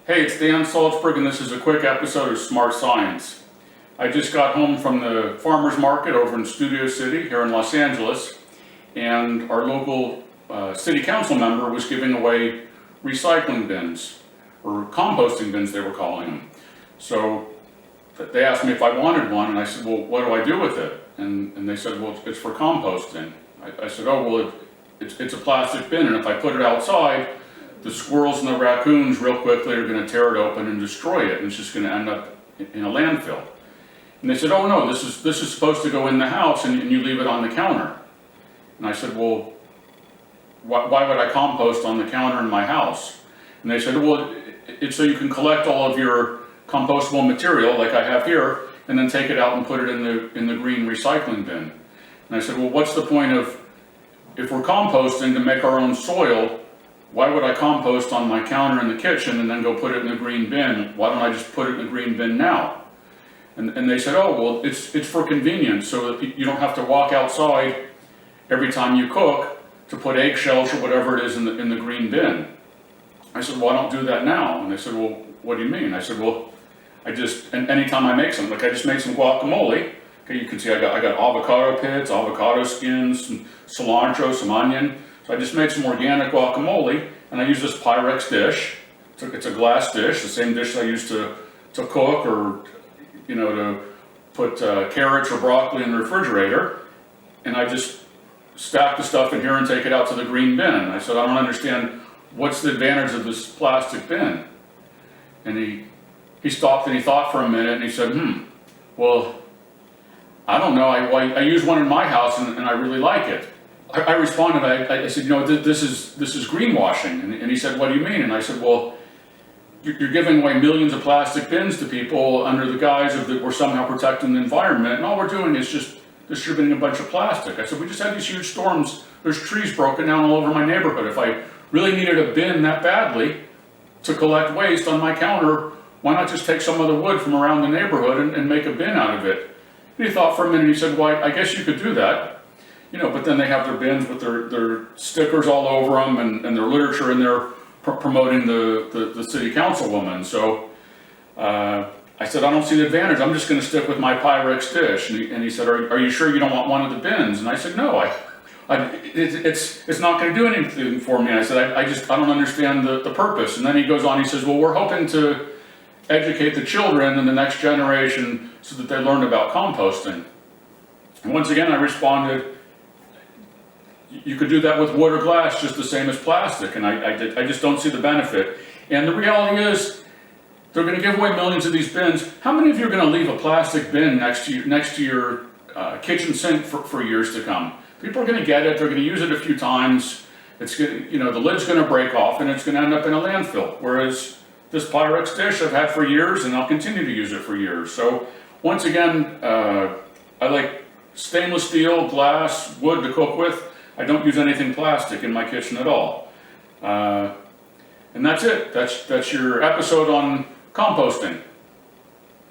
Hey, it's Dan Salzberg, and this is a quick episode of Smart Science. I just got home from the farmer's market over in Studio City here in Los Angeles, and our local city council member was giving away recycling bins, or composting bins they were calling them. So they asked me if I wanted one, and I said, well, what do I do with it? And they said, well, it's for composting. I said, oh, well, it's a plastic bin, and if I put it outside, the squirrels and the raccoons real quickly are going to tear it open and destroy it, and it's just going to end up in a landfill. And they said, oh no, this is supposed to go in the house, and you leave it on the counter. And I said, well, why would I compost on the counter in my house? And they said, well, it's so you can collect all of your compostable material like I have here, and then take it out and put it in the green recycling bin. And I said, well, what's the point of, if we're composting to make our own soil, why would I compost on my counter in the kitchen and then go put it in the green bin? Why don't I just put it in the green bin now? And they said, oh, well, it's for convenience, so that you don't have to walk outside every time you cook to put eggshells or whatever it is in the green bin. I said, well, I don't do that now. And they said, well, what do you mean? I said, well, and anytime I make something, like I just made some guacamole. Okay, you can see I got avocado pits, avocado skins, some cilantro, some onion. So I just made some organic guacamole, and I use this Pyrex dish. It's a glass dish, the same dish I used to cook, or to put carrots or broccoli in the refrigerator. And I just stack the stuff in here and take it out to the green bin. And I said, I don't understand, what's the advantage of this plastic bin? And he stopped and he thought for a minute, and he said, well, I don't know. I use one in my house, and I really like it. I responded, I said, this is greenwashing. And he said, what do you mean? And I said, well, you're giving away millions of plastic bins to people under the guise of that we're somehow protecting the environment, and all we're doing is just distributing a bunch of plastic. I said, we just had these huge storms. There's trees broken down all over my neighborhood. If I really needed a bin that badly to collect waste on my counter, why not just take some of the wood from around the neighborhood and make a bin out of it? And he thought for a minute, and he said, well, I guess you could do that. But then they have their bins with their stickers all over them, and their literature in there promoting the city councilwoman. So I said, I don't see the advantage. I'm just going to stick with my Pyrex dish. And he said, are you sure you don't want one of the bins? And I said, no, it's not going to do anything for me. I said, I don't understand the purpose. And then he goes on, he says, well, we're hoping to educate the children and the next generation so that they learn about composting. And once again, I responded, you could do that with wood or glass just the same as plastic, and I just don't see the benefit. And the reality is, they're going to give away millions of these bins. How many of you are going to leave a plastic bin next to your kitchen sink for years to come? People are going to get it, they're going to use it a few times, the lid's going to break off, and it's going to end up in a landfill. Whereas this Pyrex dish I've had for years, and I'll continue to use it for years. So once again, I like stainless steel, glass, wood to cook with. I don't use anything plastic in my kitchen at all. And that's it. That's your episode on composting.